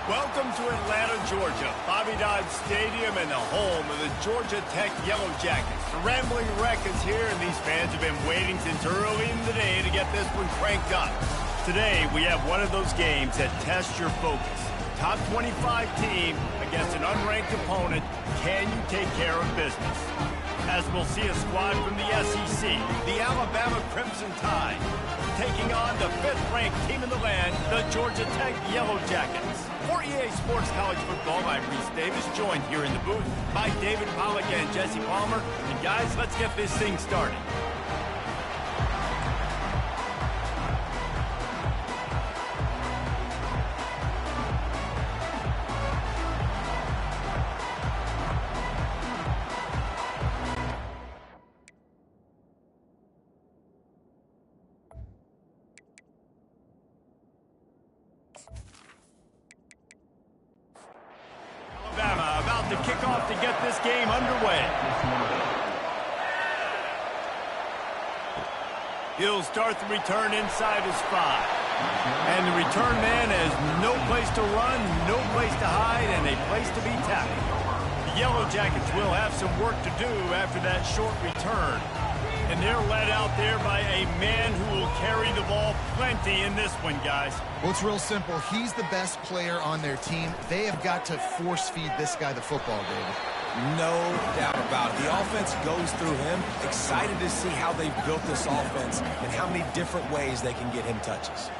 Welcome to Atlanta, Georgia, Bobby Dodd Stadium and the home of the Georgia Tech Yellow Jackets. The Rambling Wreck is here, and these fans have been waiting since early in the day to get this one cranked up. Today, we have one of those games that tests your focus. Top 25 team against an unranked opponent. Can you take care of business? As we'll see a squad from the SEC, the Alabama Crimson Tide, taking on the 5th-ranked team in the land, the Georgia Tech Yellow Jackets. For EA Sports College Football, I'm Reese Davis, joined here in the booth by David Pollack and Jesse Palmer. And guys, let's get this thing started. About to kick off to get this game underway. He'll start the return inside his 5. And the return man has no place to run, no place to hide, and a place to be tackled. The Yellow Jackets will have some work to do after that short return. And they're led out there by a man who will carry the ball plenty in this one, guys. Well, it's real simple. He's the best player on their team. They have got to force-feed this guy the football, David. No doubt about it. The offense goes through him. Excited to see how they've built this offense and how many different ways they can get him touches.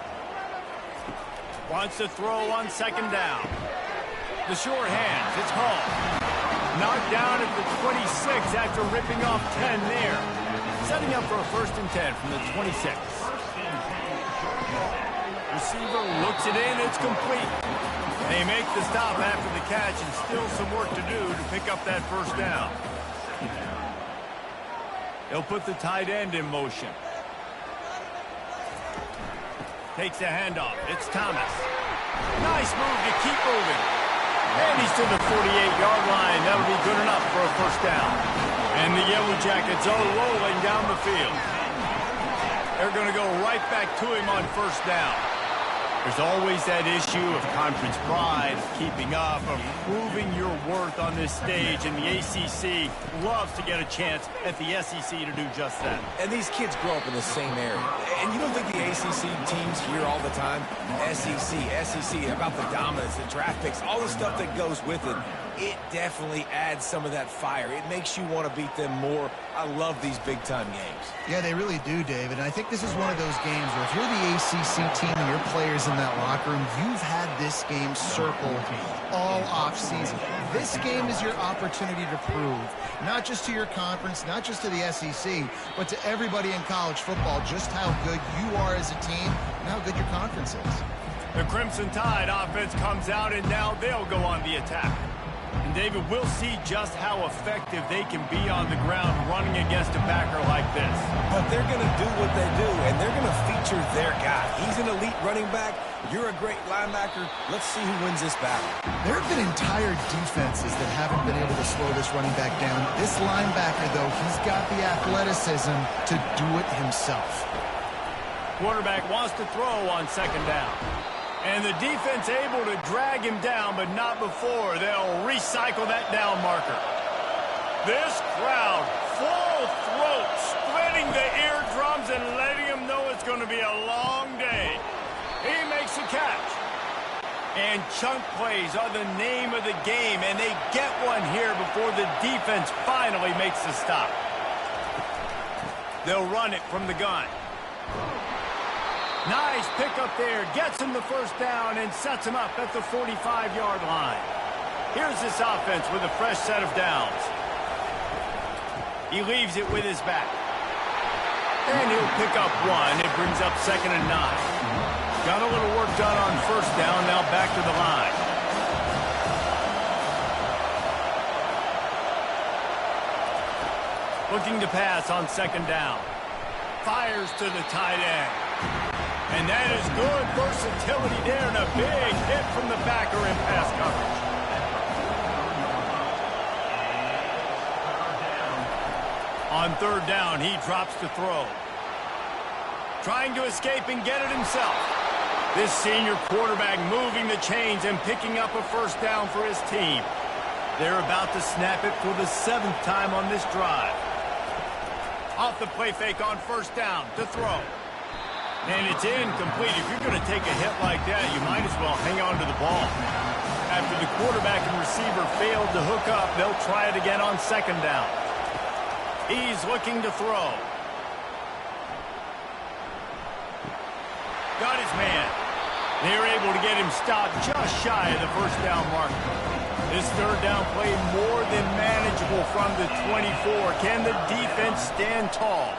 Wants to throw on 2nd down. The short hands. It's called. Knocked down at the 26 after ripping off 10 there. Setting up for a 1st and 10 from the 26. Receiver looks it in. It's complete. They make the stop after the catch, and still some work to do to pick up that 1st down. They'll put the tight end in motion. Takes a handoff. It's Thomas. Nice move to keep moving. And he's to the 48-yard line. That'll be good enough for a 1st down. And the Yellow Jackets are rolling down the field. They're going to go right back to him on 1st down. There's always that issue of conference pride, keeping up, of proving your worth on this stage, and the ACC loves to get a chance at the SEC to do just that. And these kids grow up in the same area. And you don't think the ACC teams hear all the time, SEC, about the dominance, the draft picks, all the stuff that goes with it. It definitely adds some of that fire. It makes you want to beat them more. I love these big-time games. Yeah, they really do, David. And I think this is one of those games where if you're the ACC team and your players in that locker room, you've had this game circled all offseason. This game is your opportunity to prove, not just to your conference, not just to the SEC, but to everybody in college football, just how good you are as a team and how good your conference is. The Crimson Tide offense comes out, and now they'll go on the attack. And David, we'll see just how effective they can be on the ground running against a backer like this. But they're going to do what they do, and they're going to feature their guy. He's an elite running back. You're a great linebacker. Let's see who wins this battle. There have been entire defenses that haven't been able to slow this running back down. This linebacker, though, he's got the athleticism to do it himself. Quarterback wants to throw on 2nd down. And the defense able to drag him down, but not before they'll recycle that down marker. This crowd, full throat, splitting the eardrums and letting him know it's going to be a long day. He makes a catch. And chunk plays are the name of the game, and they get one here before the defense finally makes the stop. They'll run it from the gun. Nice pickup there, gets him the 1st down and sets him up at the 45-yard line. Here's this offense with a fresh set of downs. He leaves it with his back. And he'll pick up 1. It brings up 2nd and 9. Got a little work done on 1st down, now back to the line. Looking to pass on 2nd down. Fires to the tight end. And that is good versatility there, and a big hit from the backer in pass coverage. On 3rd down, he drops to throw. Trying to escape and get it himself. This senior quarterback moving the chains and picking up a first down for his team. They're about to snap it for the 7th time on this drive. Off the play fake on first down to throw. And it's incomplete. If you're going to take a hit like that, you might as well hang on to the ball. After the quarterback and receiver failed to hook up, they'll try it again on 2nd down. He's looking to throw. Got his man. They're able to get him stopped just shy of the first down marker. This 3rd down play more than manageable from the 24. Can the defense stand tall?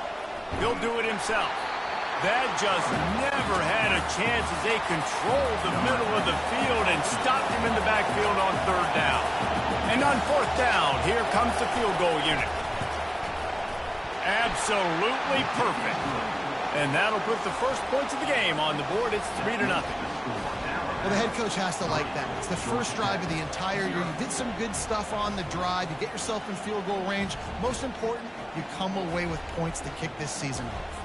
He'll do it himself. That just never had a chance as they controlled the middle of the field and stopped him in the backfield on 3rd down. And on 4th down, here comes the field goal unit. Absolutely perfect. And that'll put the first points of the game on the board. It's 3-0. Well, the head coach has to like that. It's the first drive of the entire year. You did some good stuff on the drive. You get yourself in field goal range. Most important, you come away with points to kick this season off.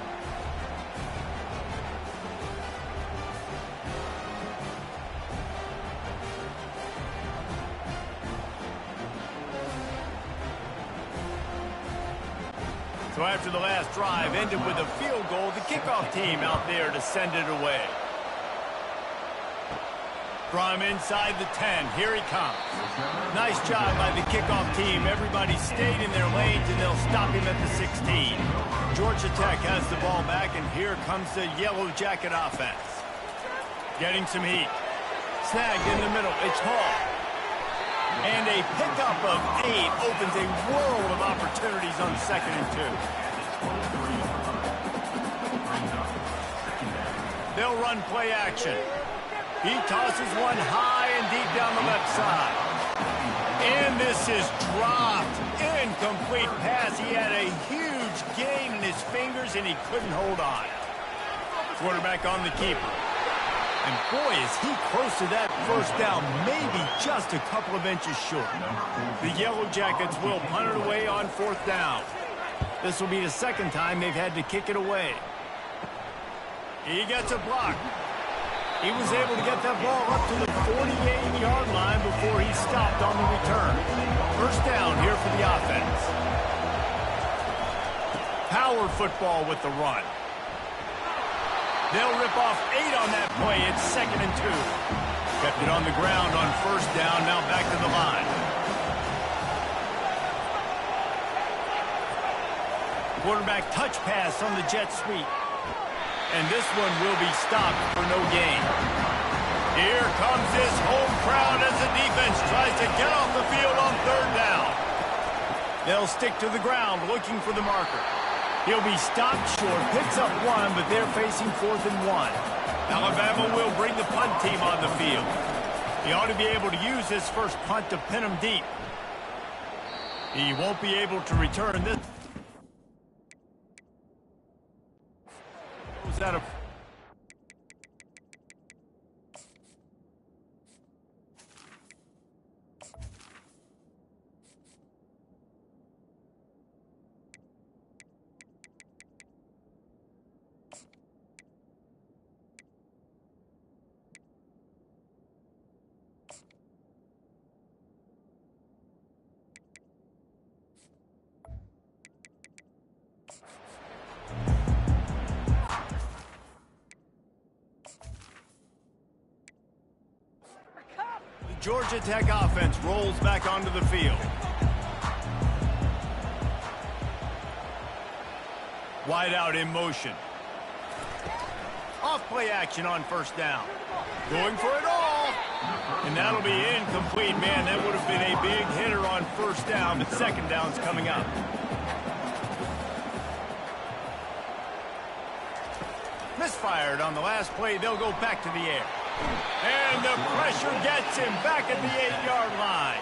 So after the last drive ended with a field goal, the kickoff team out there to send it away. From inside the 10, here he comes. Nice job by the kickoff team. Everybody stayed in their lanes, and they'll stop him at the 16. Georgia Tech has the ball back, and here comes the Yellow Jacket offense. Getting some heat. Snagged in the middle. It's Hall. And a pickup of 8 opens a world of opportunities on 2nd and 2. They'll run play action. He tosses one high and deep down the left side. And this is dropped. Incomplete pass. He had a huge gain in his fingers, and he couldn't hold on. Quarterback on the keeper. And boy, is he close to that first down, maybe just a couple of inches short. The Yellow Jackets will punt it away on 4th down. This will be the 2nd time they've had to kick it away. He gets a block. He was able to get that ball up to the 48-yard line before he stopped on the return. First down here for the offense. Power football with the run. They'll rip off 8 on that play. It's 2nd and 2. Kept it on the ground on first down. Now back to the line. Quarterback touch pass on the jet sweep. And this one will be stopped for no gain. Here comes this home crowd as the defense tries to get off the field on 3rd down. They'll stick to the ground looking for the marker. He'll be stopped short, picks up 1, but they're facing 4th and 1. Alabama will bring the punt team on the field. He ought to be able to use this first punt to pin him deep. He won't be able to return this. Was that a... Georgia Tech offense rolls back onto the field. Wide out in motion. Off play action on first down. Going for it all. And that'll be incomplete. Man, that would have been a big hitter on first down, but 2nd down's coming up. Misfired on the last play. They'll go back to the air. And the pressure gets him back at the 8-yard line.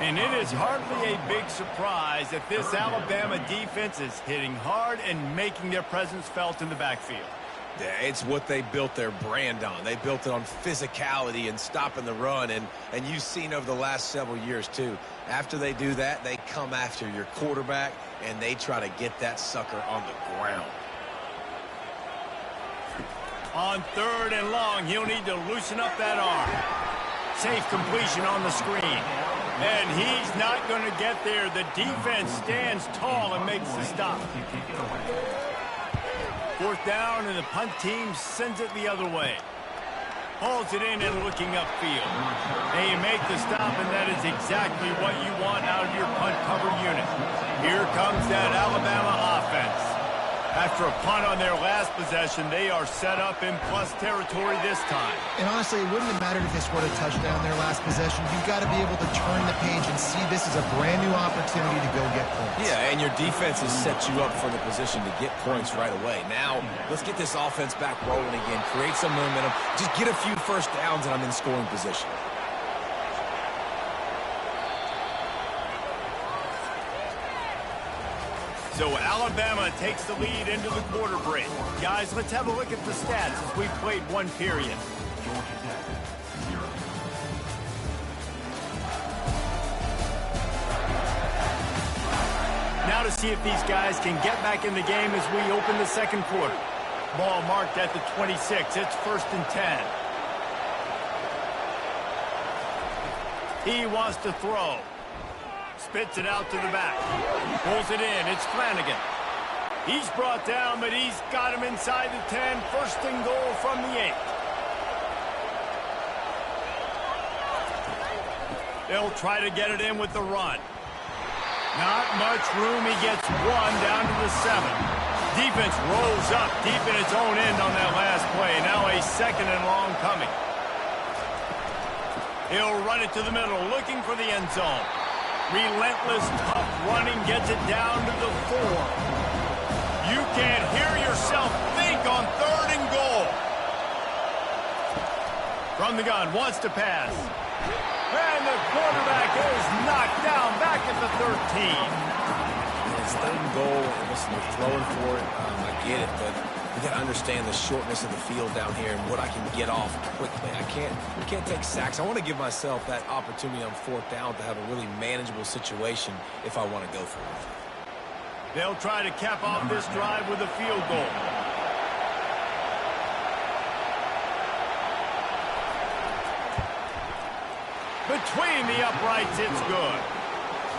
And it is hardly a big surprise that this Alabama defense is hitting hard and making their presence felt in the backfield. Yeah, it's what they built their brand on. They built it on physicality and stopping the run. And you've seen over the last several years, too. After they do that, they come after your quarterback, and they try to get that sucker on the ground. On 3rd and long, he'll need to loosen up that arm. Safe completion on the screen. And he's not going to get there. The defense stands tall and makes the stop. 4th down, and the punt team sends it the other way. Hauls it in and looking upfield. They make the stop, and that is exactly what you want out of your punt cover unit. Here comes that Alabama offense. After a punt on their last possession, they are set up in plus territory this time. And honestly, it wouldn't have mattered if they scored a touchdown their last possession. You've got to be able to turn the page and see this is a brand new opportunity to go get points. Yeah, and your defense has set you up for the position to get points right away. Now, let's get this offense back rolling again, create some momentum, just get a few first downs, and I'm in scoring position. So Alabama takes the lead into the quarter break. Guys, let's have a look at the stats as we played one period. Now to see if these guys can get back in the game as we open the second quarter. Ball marked at the 26. It's 1st and 10. He wants to throw. Spits it out to the back. Pulls it in. It's Flanagan. He's brought down, but he's got him inside the 10. 1st and goal from the 8. They'll try to get it in with the run. Not much room. He gets 1 down to the 7. Defense rolls up deep in its own end on that last play. Now a 2nd and long coming. He'll run it to the middle, looking for the end zone. Relentless, tough running gets it down to the 4. You can't hear yourself think on 3rd and goal. From the gun, wants to pass. And the quarterback is knocked down back at the 13. It's 3rd and goal. Listen, they're throwing for it. I get it, but you got to understand the shortness of the field down here and what I can get off quickly. I can't take sacks. I want to give myself that opportunity on 4th down to have a really manageable situation if I want to go for it. They'll try to cap off this drive with a field goal. Between the uprights, it's good.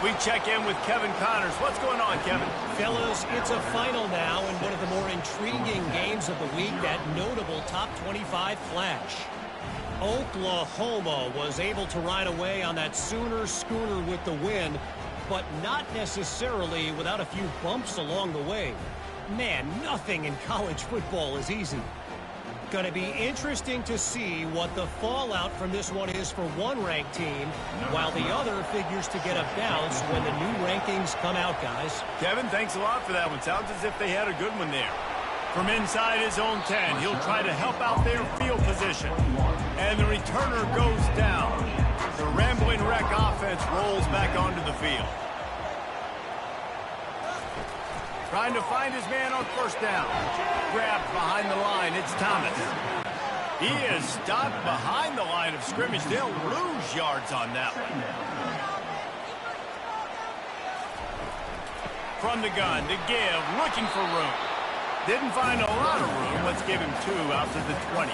We check in with Kevin Connors. What's going on, Kevin? Fellas, it's a final now in one of the more intriguing games of the week, that notable top 25 flash. Oklahoma was able to ride away on that Sooner schooner with the win, but not necessarily without a few bumps along the way. Man, nothing in college football is easy. Going to be interesting to see what the fallout from this one is for one ranked team, while the other figures to get a bounce when the new rankings come out, guys. Kevin, thanks a lot for that one. Sounds as if they had a good one there. From inside his own 10, he'll try to help out their field position. And the returner goes down. The Rambling Wreck offense rolls back onto the field. Trying to find his man on 1st down. Grabbed behind the line. It's Thomas. He is stopped behind the line of scrimmage. They'll lose yards on that one. From the gun to give, looking for room. Didn't find a lot of room. Let's give him 2 out to the 20.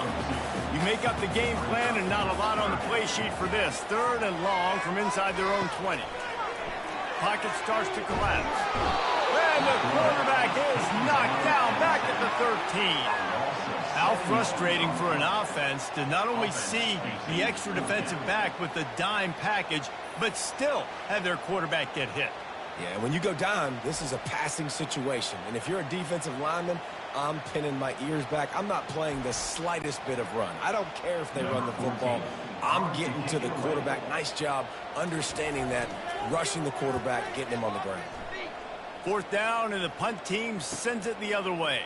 You make up the game plan and not a lot on the play sheet for this. 3rd and long from inside their own 20. Pocket starts to collapse. And the quarterback is knocked down back at the 13. How frustrating for an offense to not only see the extra defensive back with the dime package, but still have their quarterback get hit. Yeah, when you go down, this is a passing situation. And if you're a defensive lineman, I'm pinning my ears back. I'm not playing the slightest bit of run. I don't care if they run the football. I'm getting to the quarterback. Nice job understanding that, rushing the quarterback, getting him on the ground. 4th down, and the punt team sends it the other way.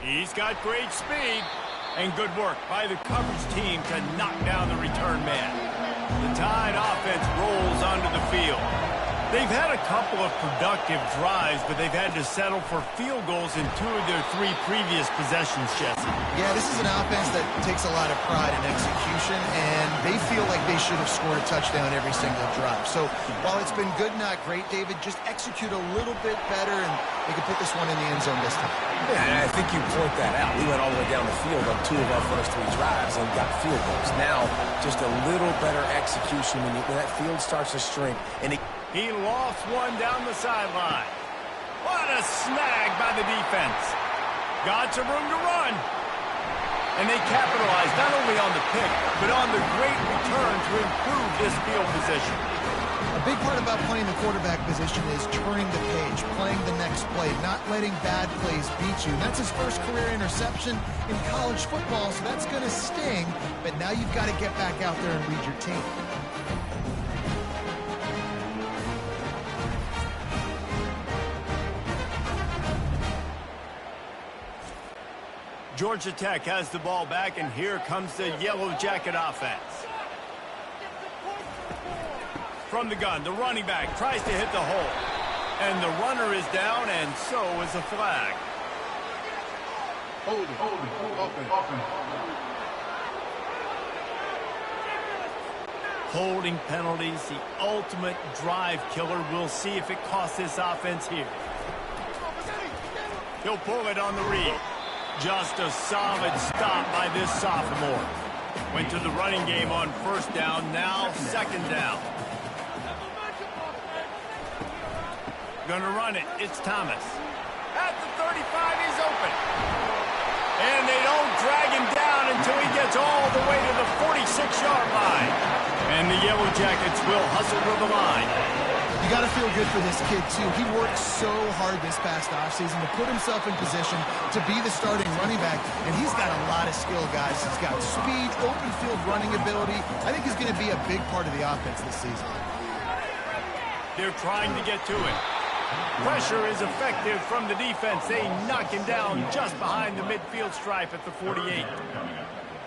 He's got great speed, and good work by the coverage team to knock down the return man. The Tide offense rolls onto the field. They've had a couple of productive drives, but they've had to settle for field goals in 2 of their 3 previous possessions, Jesse. Yeah, this is an offense that takes a lot of pride in execution, and they feel like they should have scored a touchdown every single drive. So while it's been good, not great, David, just execute a little bit better, and they can put this one in the end zone this time. Yeah, and I think you point that out. We went all the way down the field on 2 of our first 3 drives and got field goals. Now, just a little better execution when that field starts to shrink. And he lost one down the sideline. What a snag by the defense. Got some room to run. And they capitalized not only on the pick, but on the great return to improve this field position. A big part about playing the quarterback position is turning the page, playing the next play, not letting bad plays beat you. And that's his first career interception in college football, so that's going to sting. But now you've got to get back out there and lead your team. Georgia Tech has the ball back, and here comes the Yellow Jacket offense. From the gun, the running back tries to hit the hole. And the runner is down, and so is a flag. Holding penalties, the ultimate drive killer. We'll see if it costs this offense here. He'll pull it on the read. Just a solid stop by this sophomore. Went to the running game on first down, now second down. Gonna run it. It's Thomas. At the 35, he's open. And they don't drag him down until he gets all the way to the 46-yard line. And the Yellow Jackets will hustle to the line. You got to feel good for this kid, too. He worked so hard this past offseason to put himself in position to be the starting running back, and he's got a lot of skill, guys. He's got speed, open field running ability. I think he's going to be a big part of the offense this season. They're trying to get to it. Pressure is effective from the defense. They knock him down just behind the midfield stripe at the 48.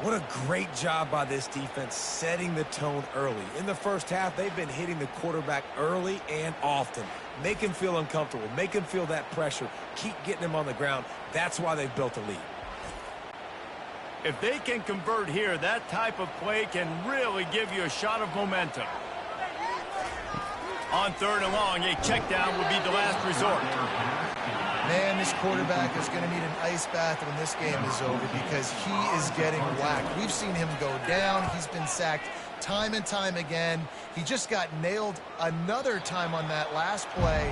What a great job by this defense setting the tone early. In the first half, they've been hitting the quarterback early and often. Make him feel uncomfortable. Make him feel that pressure. Keep getting him on the ground. That's why they've built a lead. If they can convert here, that type of play can really give you a shot of momentum. On 3rd and long, a check down would be the last resort. Man, this quarterback is going to need an ice bath when this game is over because he is getting whacked. We've seen him go down. He's been sacked time and time again. He just got nailed another time on that last play.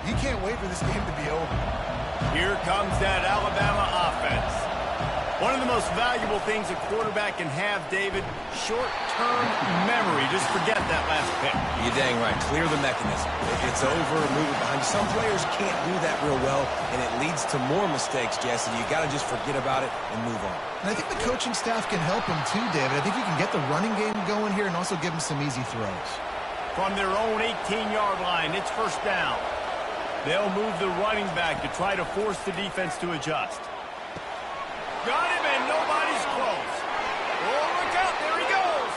He can't wait for this game to be over. Here comes that Alabama offense. One of the most valuable things a quarterback can have, David, short-term memory. Just forget that last pick. You're dang right. Clear the mechanism. It's over, move it behind. Some players can't do that real well, and it leads to more mistakes, Jesse. You got to just forget about it and move on. And I think the coaching staff can help him too, David. I think you can get the running game going here and also give him some easy throws. From their own 18-yard line, it's first down. They'll move the running back to try to force the defense to adjust. Got him, and nobody's close. Oh, look out. There he goes.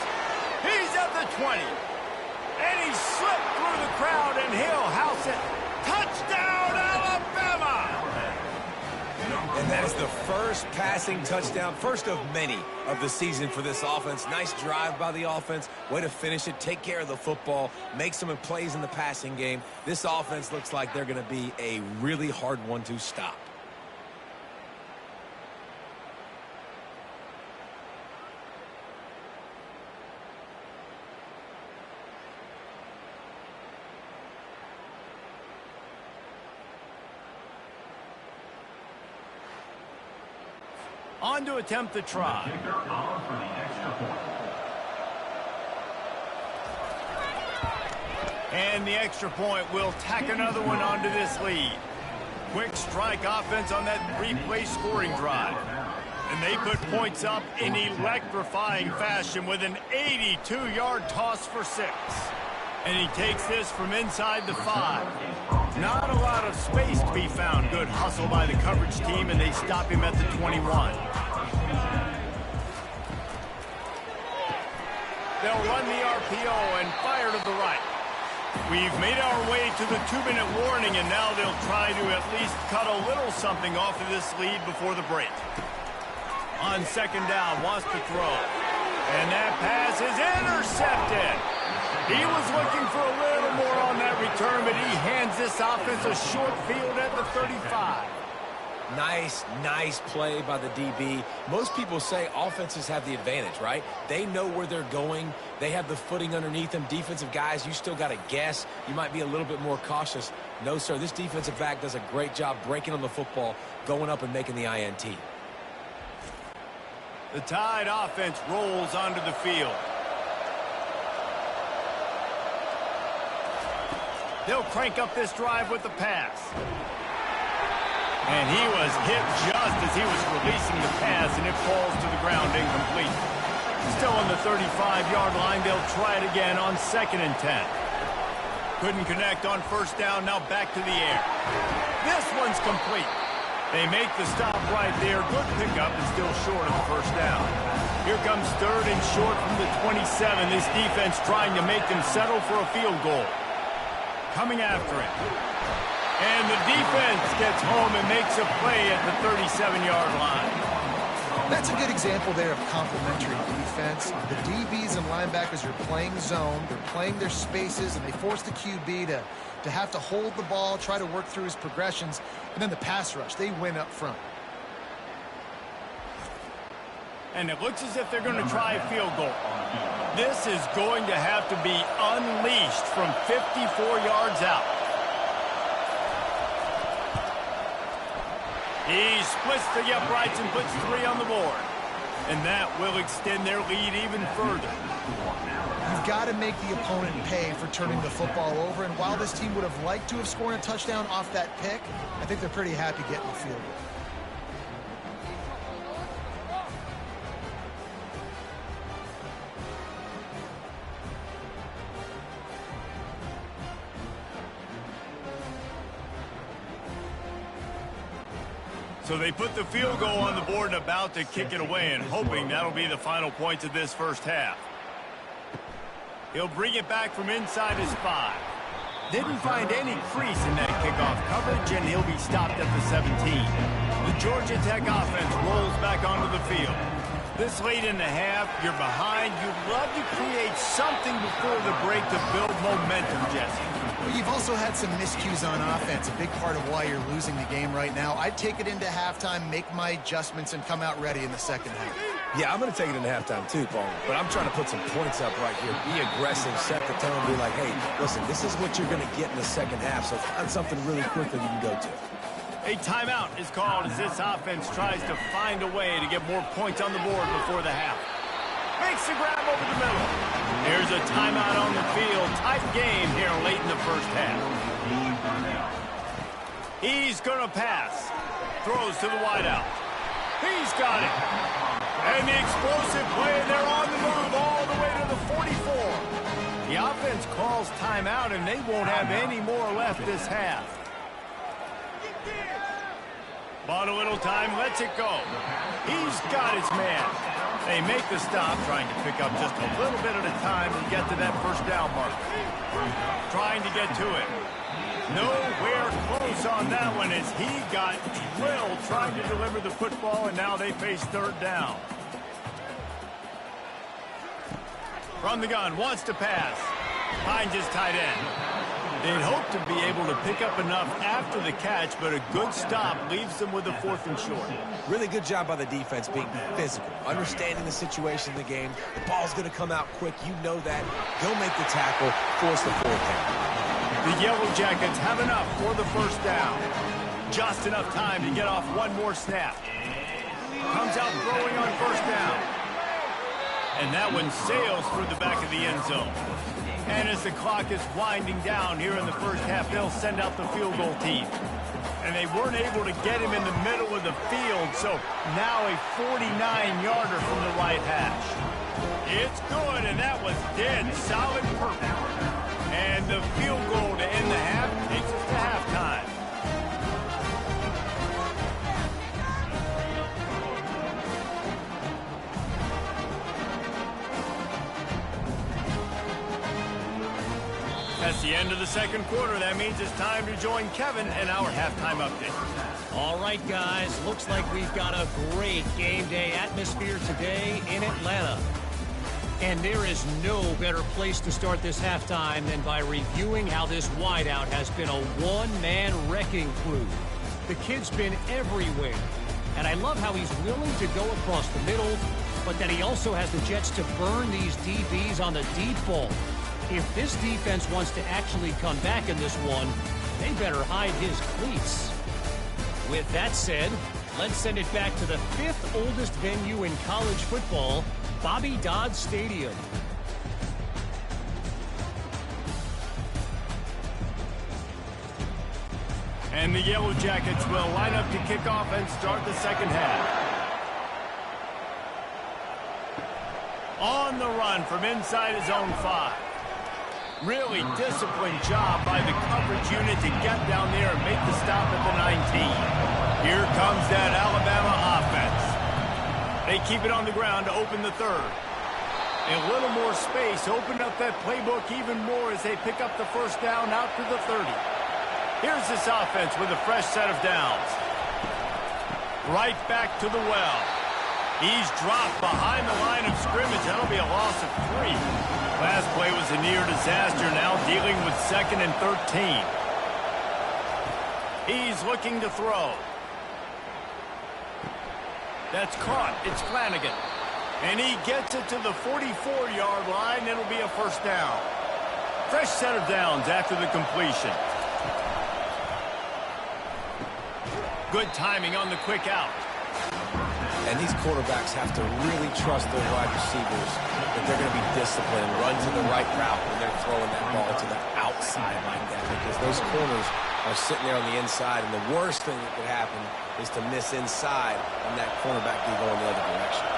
He's at the 20. And he slipped through the crowd, and he'll house it. Touchdown, Alabama! And that is the first passing touchdown, first of many of the season for this offense. Nice drive by the offense. Way to finish it, take care of the football, make some plays in the passing game. This offense looks like they're going to be a really hard one to stop. On to attempt the try. And the extra point will tack another one onto this lead. Quick strike offense on that 3-play scoring drive. And they put points up in electrifying fashion with an 82-yard toss for 6. And he takes this from inside the 5. Not a lot of space to be found. Good hustle by the coverage team, and they stop him at the 21. They'll run the RPO and fire to the right. We've made our way to the 2-minute warning, and now they'll try to at least cut a little something off of this lead before the break. On second down, wants to throw. And that pass is intercepted. He was looking for a little more on that return, but he hands this offense a short field at the 35. Nice play by the DB. Most people say offenses have the advantage, right? They know where they're going. They have the footing underneath them. Defensive guys, you still got to guess. You might be a little bit more cautious. No, sir, this defensive back does a great job breaking on the football, going up and making the INT. The Tide offense rolls onto the field. They'll crank up this drive with the pass. And he was hit just as he was releasing the pass, and it falls to the ground incomplete. Still on the 35-yard line, they'll try it again on 2nd and 10. Couldn't connect on first down, now back to the air. This one's complete. They make the stop right there. Good pickup and still short of the first down. Here comes 3rd and short from the 27. This defense trying to make them settle for a field goal. Coming after it. And the defense gets home and makes a play at the 37-yard line. That's a good example there of complementary defense. The DBs and linebackers are playing zone. They're playing their spaces, and they force the QB to have to hold the ball, try to work through his progressions, and then the pass rush. They win up front. And it looks as if they're going to try a field goal. This is going to have to be unleashed from 54 yards out. He splits the uprights and puts 3 on the board. And that will extend their lead even further. You've got to make the opponent pay for turning the football over. And while this team would have liked to have scored a touchdown off that pick, I think they're pretty happy getting the field goal. So they put the field goal on the board and about to kick it away, and hoping that'll be the final points of this first half. He'll bring it back from inside his 5. Didn't find any crease in that kickoff coverage, and he'll be stopped at the 17. The Georgia Tech offense rolls back onto the field. This late in the half, you're behind. You'd love to create something before the break to build momentum, Jesse. Well, you've also had some miscues on offense, a big part of why you're losing the game right now. I'd take it into halftime, make my adjustments, and come out ready in the second half. Yeah, I'm going to take it into halftime too, Paul. But I'm trying to put some points up right here. Be aggressive, set the tone, be like, hey, listen, this is what you're going to get in the second half, so find something really quick that you can go to. A timeout is called as this offense tries to find a way to get more points on the board before the half. Makes the grab over the middle. Here's a timeout on the field. Tight game here late in the first half. He's going to pass. Throws to the wideout. He's got it. And the explosive play, and they're on the move all the way to the 44. The offense calls timeout, and they won't have any more left this half. Bought a little time, lets it go. He's got his man. They make the stop, trying to pick up just a little bit at a time and get to that first down mark. Trying to get to it. Nowhere close on that one as he got drilled trying to deliver the football, and now they face 3rd down. From the gun, wants to pass. Finds his tight end. They'd hope to be able to pick up enough after the catch, but a good stop leaves them with a 4th and short. Really good job by the defense being physical, understanding the situation in the game. The ball's going to come out quick. You know that. Go make the tackle, force the 4th down. The Yellow Jackets have enough for the first down. Just enough time to get off one more snap. Comes out throwing on first down. And that one sails through the back of the end zone. And as the clock is winding down here in the first half, they'll send out the field goal team. And they weren't able to get him in the middle of the field, so now a 49-yarder from the right hash. It's good, and that was dead solid purple. And the field goal to end the half takes us to halftime. That's the end of the second quarter. That means it's time to join Kevin in our halftime update. All right, guys. Looks like we've got a great game day atmosphere today in Atlanta. And there is no better place to start this halftime than by reviewing how this wideout has been a one-man wrecking crew. The kid's been everywhere. And I love how he's willing to go across the middle, but that he also has the jets to burn these DBs on the deep ball. If this defense wants to actually come back in this one, they better hide his cleats. With that said, let's send it back to the fifth oldest venue in college football, Bobby Dodd Stadium. And the Yellow Jackets will line up to kick off and start the second half. On the run from inside his own 5. Really disciplined job by the coverage unit to get down there and make the stop at the 19. Here comes that Alabama offense. They keep it on the ground to open the third. A little more space, open up that playbook even more as they pick up the first down out to the 30. Here's this offense with a fresh set of downs. Right back to the well. He's dropped behind the line of scrimmage. That'll be a loss of 3. Last play was a near disaster, now dealing with 2nd and 13. He's looking to throw. That's caught. It's Flanagan. And he gets it to the 44-yard line. It'll be a first down. Fresh set of downs after the completion. Good timing on the quick out. And these quarterbacks have to really trust their wide receivers that they're going to be disciplined, run to the right route when they're throwing that ball to the outside like that, because those corners are sitting there on the inside, and the worst thing that could happen is to miss inside and that cornerback be going the other direction.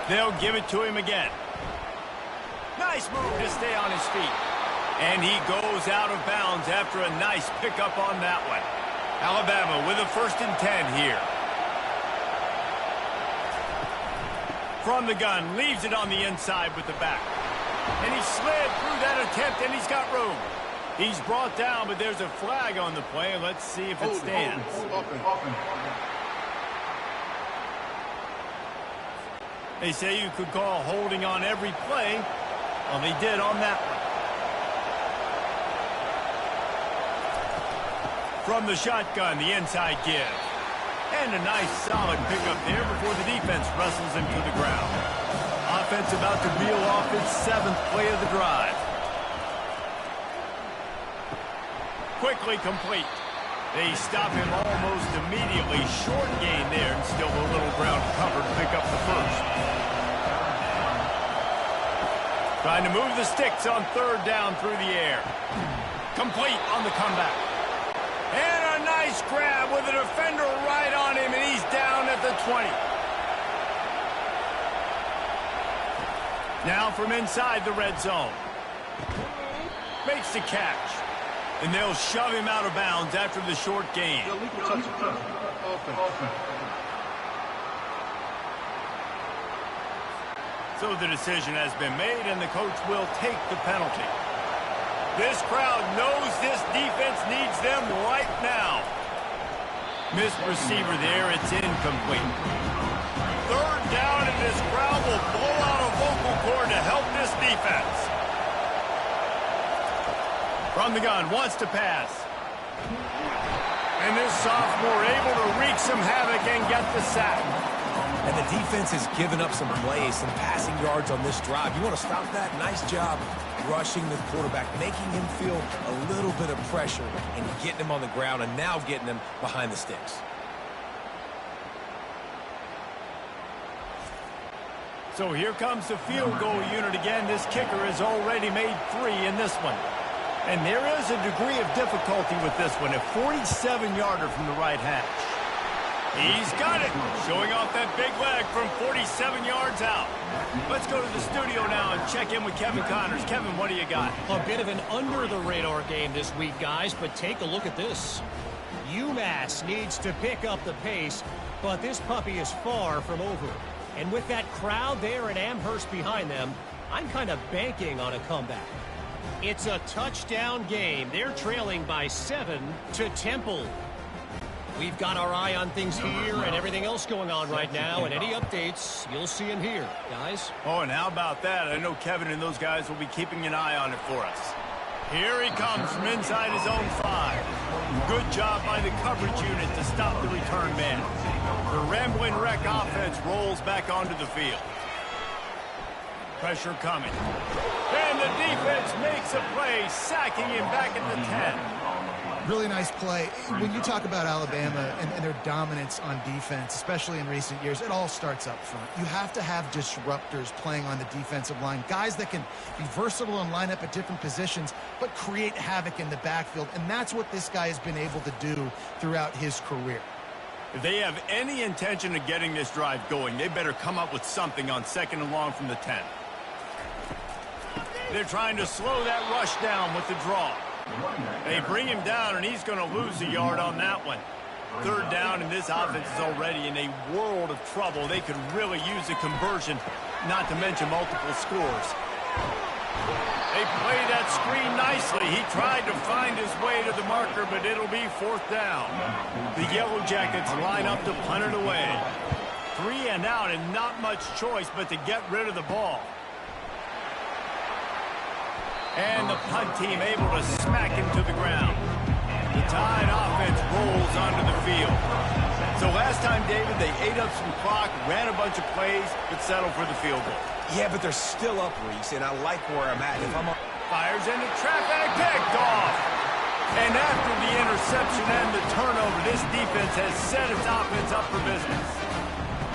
They'll give it to him again. Nice move to stay on his feet. And he goes out of bounds after a nice pickup on that one. Alabama with a 1st and 10 here. From the gun, leaves it on the inside with the back. And he slid through that attempt, and he's got room. He's brought down, but there's a flag on the play. Let's see if it stands. They say you could call holding on every play. Well, they did on that one. From the shotgun, the inside give. And a nice solid pickup there before the defense wrestles him to the ground. Offense about to reel off its 7th play of the drive. Quickly complete. They stop him almost immediately. Short gain there, and still a little ground covered to pick up the first. Trying to move the sticks on 3rd down through the air. Complete on the comeback. And a nice grab with a defender right on him, and he's down at the 20. Now from inside the red zone. Makes the catch. And they'll shove him out of bounds after the short gain. So the decision has been made, and the coach will take the penalty. This crowd knows this defense needs them right now. Missed receiver there. It's incomplete. 3rd down, and this crowd will blow out a vocal cord to help this defense. From the gun, wants to pass. And this sophomore able to wreak some havoc and get the sack. And the defense has given up some plays, some passing yards on this drive. You want to stop that? Nice job rushing the quarterback, making him feel a little bit of pressure and getting him on the ground, and now getting him behind the sticks. So here comes the field goal unit again. This kicker has already made 3 in this one. And there is a degree of difficulty with this one. A 47-yarder from the right hash. He's got it. Showing off that big leg from 47 yards out. Let's go to the studio now and check in with Kevin Connors. Kevin, what do you got? A bit of an under-the-radar game this week, guys, but take a look at this. UMass needs to pick up the pace, but this puppy is far from over. And with that crowd there at Amherst behind them, I'm kind of banking on a comeback. It's a touchdown game. They're trailing by 7 to Temple. We've got our eye on things here and everything else going on right now, and any updates, you'll see them here, guys. Oh, and how about that? I know Kevin and those guys will be keeping an eye on it for us. Here he comes from inside his own 5. Good job by the coverage unit to stop the return man. The Rambling Wreck offense rolls back onto the field. Pressure coming. And the defense makes a play, sacking him back at the 10. Really nice play. When you talk about Alabama and their dominance on defense, especially in recent years, it all starts up front. You have to have disruptors playing on the defensive line, guys that can be versatile and line up at different positions, but create havoc in the backfield, and that's what this guy has been able to do throughout his career. If they have any intention of getting this drive going, they better come up with something on 2nd and long from the 10. They're trying to slow that rush down with the draw. They bring him down, and he's going to lose a yard on that one. 3rd down, and this offense is already in a world of trouble. They could really use a conversion, not to mention multiple scores. They play that screen nicely. He tried to find his way to the marker, but it'll be 4th down. The Yellow Jackets line up to punt it away. 3 and out, and not much choice but to get rid of the ball. And the punt team able to smack him to the ground. The Tide offense rolls onto the field. So last time, David, they ate up some clock, ran a bunch of plays, but settled for the field goal. Yeah, but they're still up, Reese, and I like where I'm at. If I'm on... Fires into traffic, picked off. And after the interception and the turnover, this defense has set its offense up for business.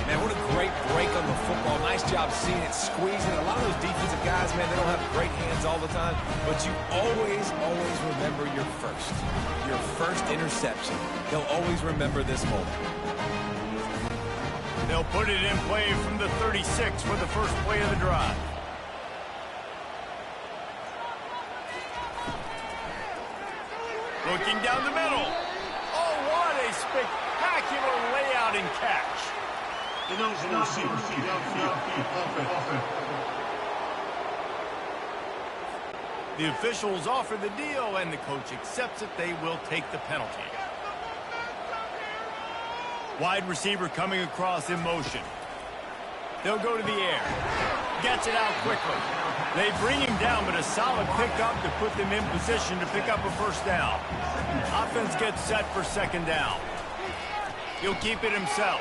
Man, what a great break on the football. Nice job seeing it, squeezing. A lot of those defensive guys, man, they don't have great hands all the time, but you always remember your first interception. They'll always remember this moment. They'll put it in play from the 36 for the first play of the drive. Looking down the middle. Oh, what a spectacular layout and catch. The officials offer the deal, and the coach accepts it. They will take the penalty. Wide receiver coming across in motion. They'll go to the air. Gets it out quickly. They bring him down, but a solid pickup to put them in position to pick up a 1st down. Offense gets set for 2nd down. He'll keep it himself.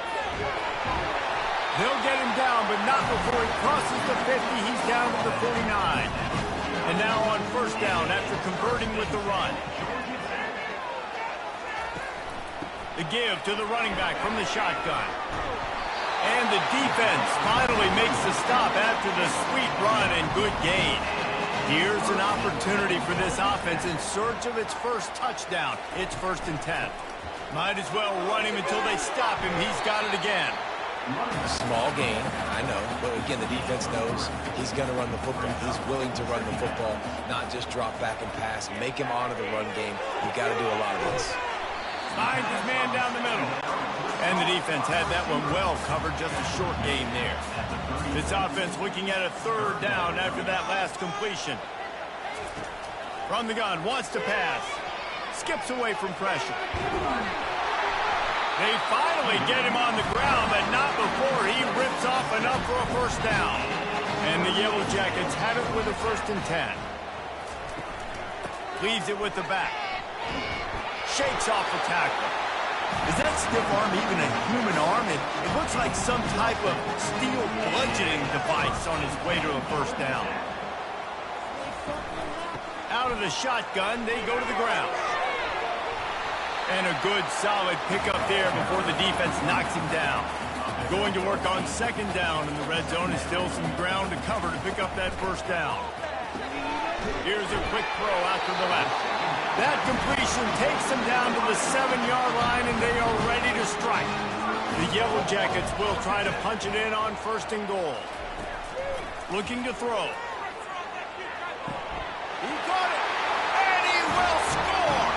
They'll get him down, but not before he crosses the 50. He's down to the 49. And now on 1st down after converting with the run. The give to the running back from the shotgun. And the defense finally makes the stop after the sweet run and good gain. Here's an opportunity for this offense in search of its first touchdown. It's 1st and 10. Might as well run him until they stop him. He's got it again. Small gain, I know, but again, the defense knows he's going to run the football. He's willing to run the football, not just drop back and pass. Make him honor the run game. You've got to do a lot of this. Finds his man down the middle. And the defense had that one well covered, just a short gain there. This offense looking at a 3rd down after that last completion. From the gun, wants to pass. Skips away from pressure. They finally get him on the ground, but not before he rips off enough for a 1st down. And the Yellow Jackets have it with a 1st and 10. Leaves it with the back. Shakes off the tackle. Is that stiff arm even a human arm? It looks like some type of steel bludgeoning device on his way to a 1st down. Out of the shotgun, they go to the ground. And a good, solid pickup there before the defense knocks him down. Going to work on 2nd down in the red zone, is still some ground to cover to pick up that 1st down. Here's a quick throw out to the left. That completion takes them down to the 7-yard line, and they are ready to strike. The Yellow Jackets will try to punch it in on 1st and goal. Looking to throw. He got it, and he will score!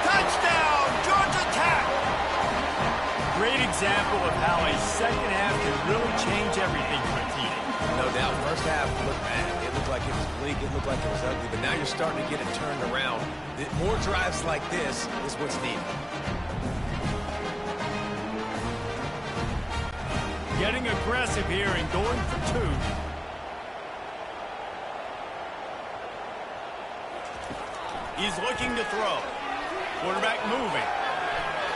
Touchdown, Georgia Tech! Great example of how a second half can really change everything for a team. No doubt, first half looked bad. It looked like it was bleak. It looked like it was ugly. But now you're starting to get it turned around. More drives like this is what's needed. Getting aggressive here and going for two. He's looking to throw. Quarterback moving.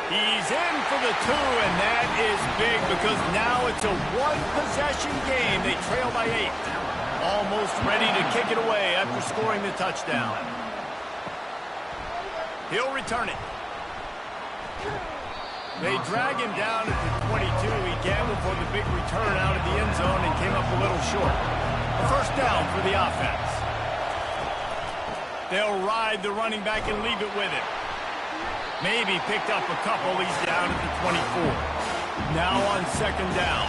He's in for the two, and that is big because now it's a one-possession game. They trail by 8. Almost ready to kick it away after scoring the touchdown. He'll return it. They drag him down at the 22. He gambled for the big return out of the end zone and came up a little short. A first down for the offense. They'll ride the running back and leave it with him. Maybe picked up a couple. He's down at the 24. Now on second down.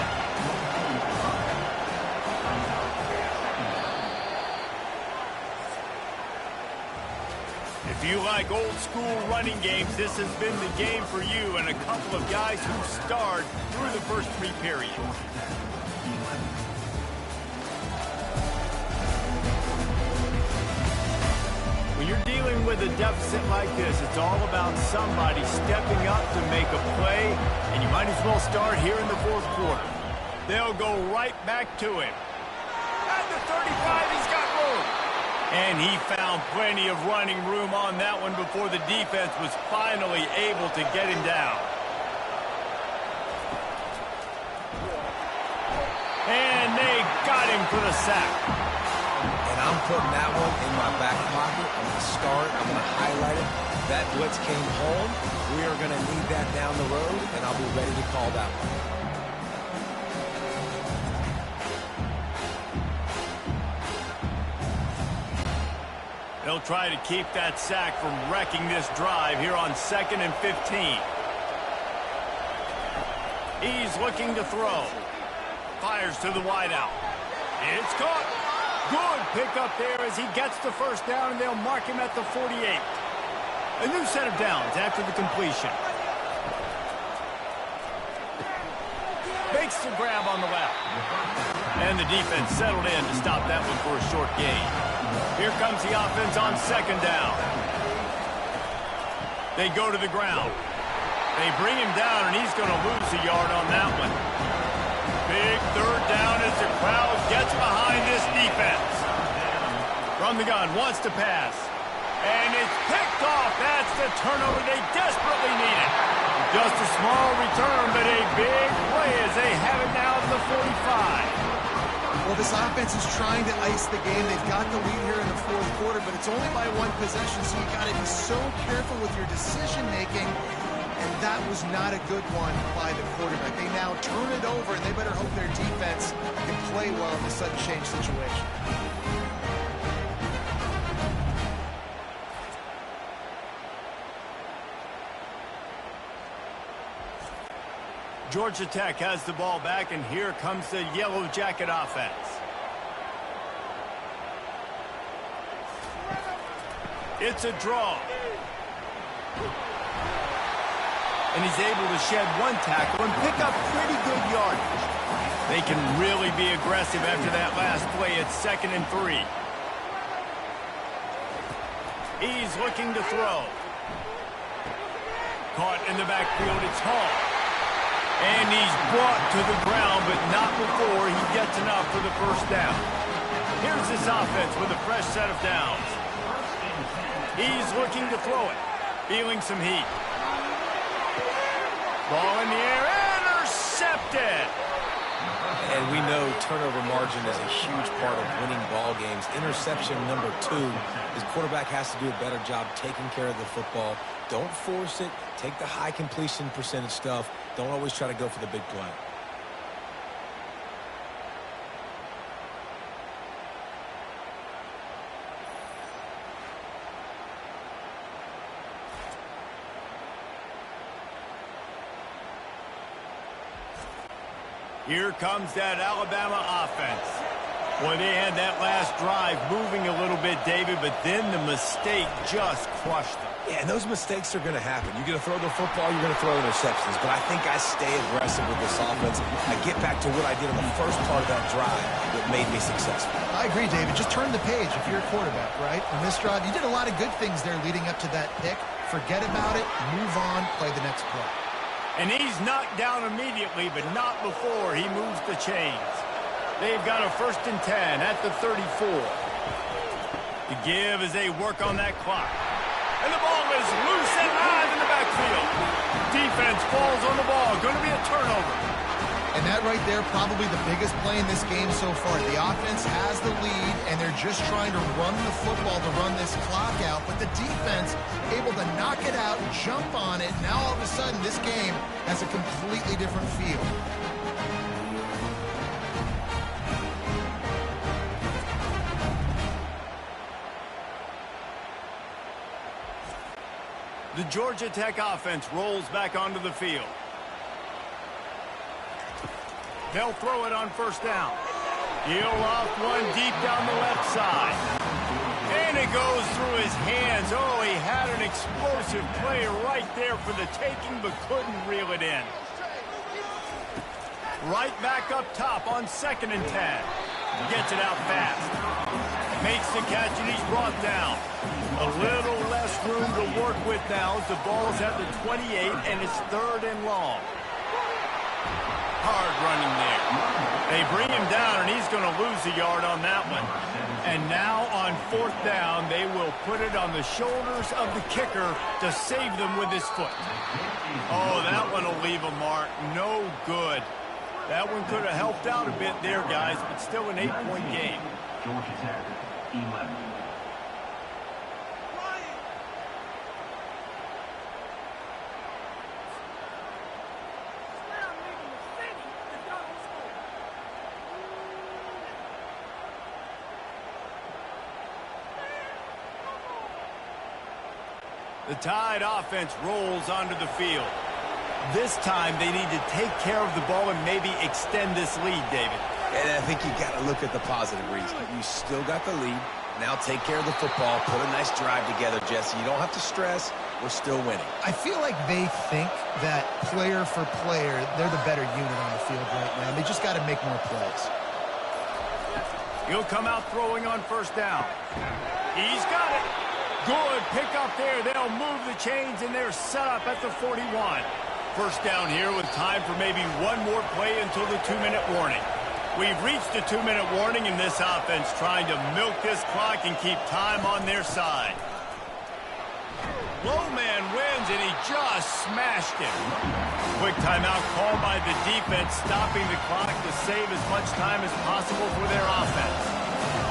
If you like old school running games, this has been the game for you and a couple of guys who starred through the first 3 periods. When you're dealing with a deficit like this, it's all about somebody stepping up to make a play, and you might as well start here in the fourth quarter. They'll go right back to him. At the 35, he's got room. And he found plenty of running room on that one before the defense was finally able to get him down. And they got him for the sack. And I'm putting that one in my back pocket. I'm going to start. I'm going to highlight it. That blitz came home. We are going to need that down the road, and I'll be ready to call that one. They'll try to keep that sack from wrecking this drive here on 2nd and 15. He's looking to throw. Fires to the wideout. It's caught. Good pickup there as he gets the first down, and they'll mark him at the 48. A new set of downs after the completion. Makes the grab on the left. And the defense settled in to stop that one for a short gain. Here comes the offense on second down. They go to the ground. They bring him down, and he's going to lose a yard on that one. Big third down as the crowd gets behind this defense. From the gun, wants to pass. And it's picked off. That's the turnover they desperately needed. Just a small return, but a big play as they have it now at the 45. Well, this offense is trying to ice the game. They've got the lead here in the fourth quarter, but it's only by 1 possession, so you've got to be so careful with your decision-making, and that was not a good one by the quarterback. They now turn it over, and they better hope their defense can play well in the sudden change situation. Georgia Tech has the ball back, and here comes the Yellow Jacket offense. It's a draw. And he's able to shed 1 tackle and pick up pretty good yardage. They can really be aggressive after that last play at 2nd and 3. He's looking to throw. Caught in the backfield, it's Hall. And he's brought to the ground, but not before he gets enough for the first down. Here's this offense with a fresh set of downs. He's looking to throw it. Feeling some heat. Ball in the air, intercepted! And we know turnover margin is a huge part of winning ball games. Interception number 2, his quarterback has to do a better job taking care of the football. Don't force it. Take the high completion percentage stuff. Don't always try to go for the big play. Here comes that Alabama offense. Boy, they had that last drive moving a little bit, David, but then the mistake just crushed them. Yeah, and those mistakes are going to happen. You're going to throw the football, you're going to throw interceptions. But I think I stay aggressive with this offense. I get back to what I did in the first part of that drive that made me successful. I agree, David. Just turn the page if you're a quarterback, right? On this drive, you did a lot of good things there leading up to that pick. Forget about it, move on, play the next play. And he's knocked down immediately, but not before he moves the chains. They've got a 1st and 10 at the 34. To give as they work on that clock. And the ball is loose and live in the backfield. Defense falls on the ball. Going to be a turnover. And that right there, probably the biggest play in this game so far. The offense has the lead, and they're just trying to run the football to run this clock out. But the defense able to knock it out, jump on it. Now all of a sudden, this game has a completely different feel. The Georgia Tech offense rolls back onto the field. They'll throw it on 1st down. He'll off one deep down the left side. And it goes through his hands. Oh, he had an explosive play right there for the taking, but couldn't reel it in. Right back up top on 2nd and 10. Gets it out fast. Makes the catch, and he's brought down. A little less room to work with now as the ball's at the 28, and it's 3rd and long. Hard running there. They bring him down, and he's going to lose a yard on that one. And now on 4th down, they will put it on the shoulders of the kicker to save them with his foot. Oh, that one will leave a mark. No good. That one could have helped out a bit there, guys, but still an 8-point game. Georgia Tech, 11. The Tide offense rolls onto the field. This time they need to take care of the ball and maybe extend this lead, David. And I think you got to look at the positive reason. You still got the lead. Now take care of the football. Put a nice drive together, Jesse. You don't have to stress. We're still winning. I feel like they think that player for player, they're the better unit on the field right now. They just got to make more plays. He'll come out throwing on 1st down. He's got it. Good pick up there. They'll move the chains, and they're set up at the 41. 1st down here with time for maybe one more play until the 2-minute warning. We've reached the 2-minute warning, and this offense trying to milk this clock and keep time on their side. Low man wins, and he just smashed him. Quick timeout called by the defense, stopping the clock to save as much time as possible for their offense.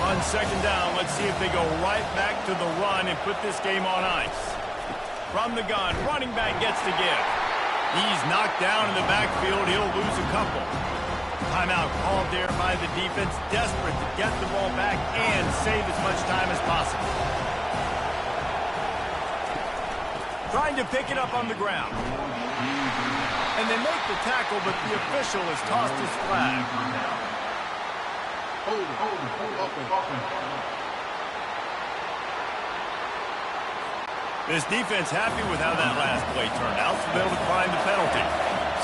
On 2nd down, let's see if they go right back to the run and put this game on ice. From the gun, running back gets the give. He's knocked down in the backfield. He'll lose a couple. Timeout called there by the defense, desperate to get the ball back and save as much time as possible. Trying to pick it up on the ground. And they make the tackle, but the official has tossed his flag. This defense happy with how that last play turned out, so they'll decline the penalty.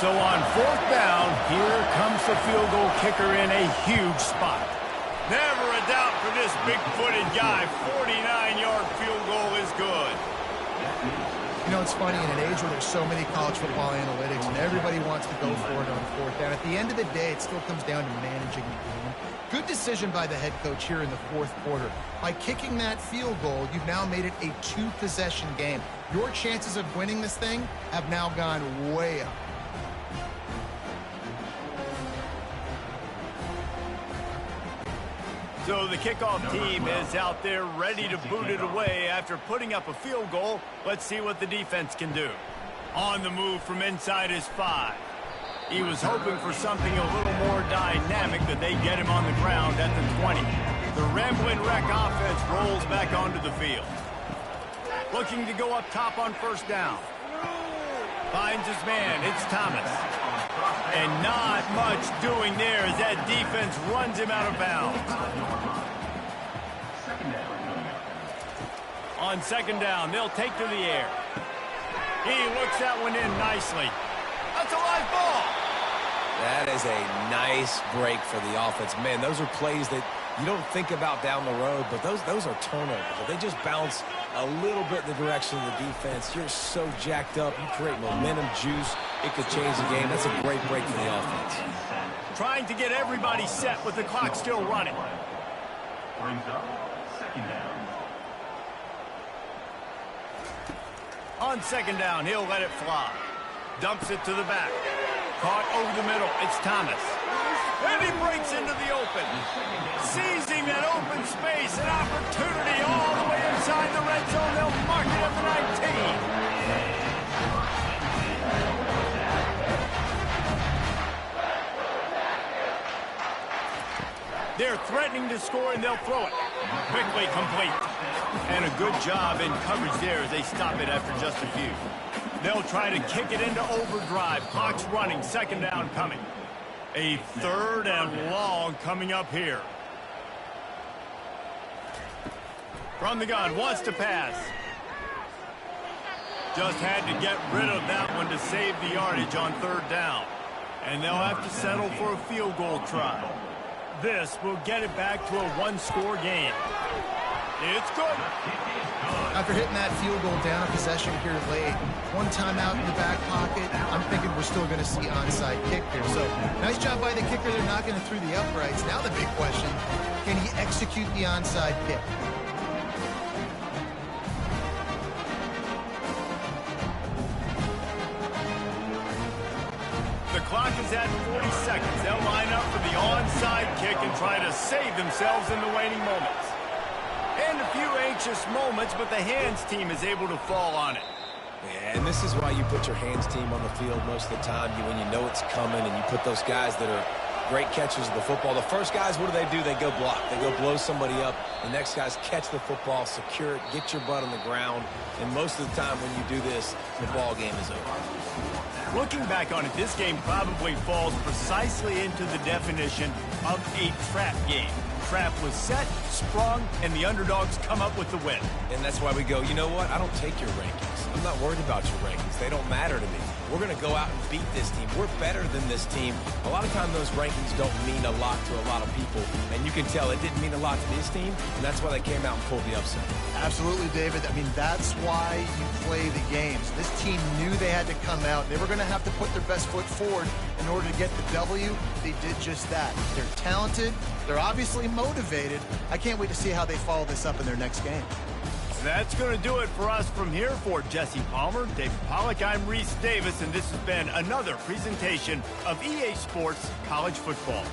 So on 4th down, here comes the field goal kicker in a huge spot. Never a doubt for this big-footed guy. 49-yard field goal is good. You know, it's funny, in an age where there's so many college football analytics and everybody wants to go for it on 4th down, at the end of the day, it still comes down to managing the game. Good decision by the head coach here in the 4th quarter. By kicking that field goal, you've now made it a 2-possession game. Your chances of winning this thing have now gone way up. So the kickoff team is out there ready to boot it away after putting up a field goal. Let's see what the defense can do. On the move from inside his 5. He was hoping for something a little more dynamic, that they get him on the ground at the 20. The Ramblin' Wreck offense rolls back onto the field. Looking to go up top on 1st down. Finds his man. It's Thomas. And not much doing there as that defense runs him out of bounds. On second down, they'll take to the air. He looks that one in nicely. That's a live ball. That is a nice break for the offense. Man, those are plays that you don't think about down the road, but those are turnovers. If they just bounce a little bit in the direction of the defense, you're so jacked up. You create momentum, juice. It could change the game. That's a great break for the offense. Trying to get everybody set with the clock still running. Brings up second down. On second down, he'll let it fly. Dumps it to the back. Caught over the middle. It's Thomas. And he breaks into the open. Seizing that open space, an opportunity all the way inside the red zone. They'll mark it at the 19. They're threatening to score, and they'll throw it. Quickly complete. And a good job in coverage there as they stop it after just a few. They'll try to kick it into overdrive. Clock's running. Second down coming. A third and long coming up here. From the gun, wants to pass. Just had to get rid of that one to save the yardage on third down. And they'll have to settle for a field goal try. This will get it back to a one-score game. It's good. After hitting that field goal down a possession here late, one timeout in the back pocket, I'm thinking we're still going to see onside kick here. So nice job by the kicker. They're knocking it through the uprights. Now the big question, can he execute the onside kick? The clock is at 40 seconds. They'll line up for the onside kick and try to save themselves in the waning moments. And a few anxious moments, but the hands team is able to fall on it. Yeah, and this is why you put your hands team on the field most of the time. When you know it's coming, and you put those guys that are great catchers of the football. The first guys, what do? They go block. They go blow somebody up. The next guys catch the football, secure it, get your butt on the ground. And most of the time when you do this, the ball game is over. Looking back on it, this game probably falls precisely into the definition of a trap game. Trap was set, sprung, and the underdogs come up with the win. And that's why we go, you know what? I don't take your rankings. I'm not worried about your rankings. They don't matter to me. We're going to go out and beat this team. We're better than this team. A lot of times those rankings don't mean a lot to a lot of people. And you can tell it didn't mean a lot to this team, and that's why they came out and pulled the upset. Absolutely, David. I mean, that's why you play the games. This team knew they had to come out. They were going to have to put their best foot forward in order to get the W. They did just that. They're talented. They're obviously motivated. I can't wait to see how they follow this up in their next game. That's going to do it for us from here. For Jesse Palmer, David Pollack, I'm Reese Davis, and this has been another presentation of EA Sports College Football.